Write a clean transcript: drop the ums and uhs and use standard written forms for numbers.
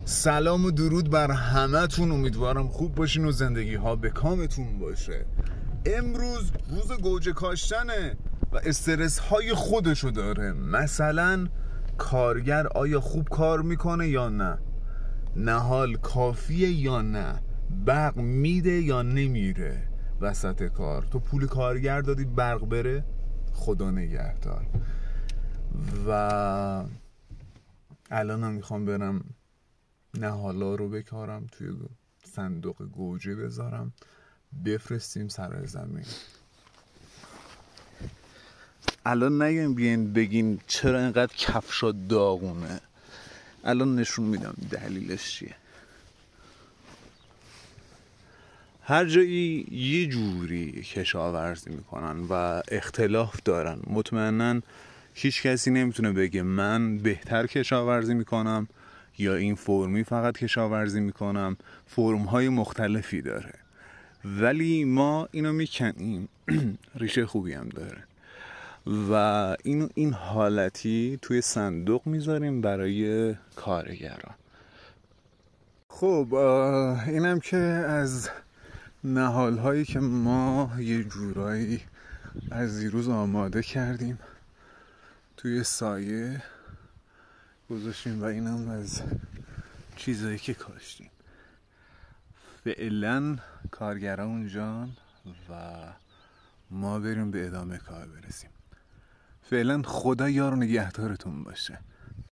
سلام و درود بر همتون. امیدوارم خوب باشین و زندگی ها به کامتون باشه. امروز روز گوجه کاشتنه و استرس های خودشو داره. مثلا کارگر آیا خوب کار میکنه یا نه، نهال کافیه یا نه، برق میده یا نمیره وسط کار. تو پول کارگر دادی برق بره، خدا نگهدار. و الانم میخوام برم نهالا رو بکارم، توی صندوق گوجه بذارم، بفرستیم سر زمین. الان نگیم بیاین بگین چرا اینقدر کفشا داغونه. الان نشون میدم دلیلش چیه. هر جایی یه جوری کشاورزی میکنن و اختلاف دارن. مطمئنن هیچ کسی نمیتونه بگه من بهتر کشاورزی میکنم یا این فرمی فقط کشاورزی میکنم. فرم های مختلفی داره ولی ما اینو میکنیم. ریشه خوبی هم داره و اینو این حالتی توی صندوق میذاریم برای کارگران. خب اینم که از نهال هایی که ما یه جورایی از دیروز آماده کردیم توی سایه گذاشتیم و اینم از چیزایی که کاشتیم. فعلا کارگران اونجان و ما بریم به ادامه کار برسیم. فعلا خدا یار و نگهدارتون باشه.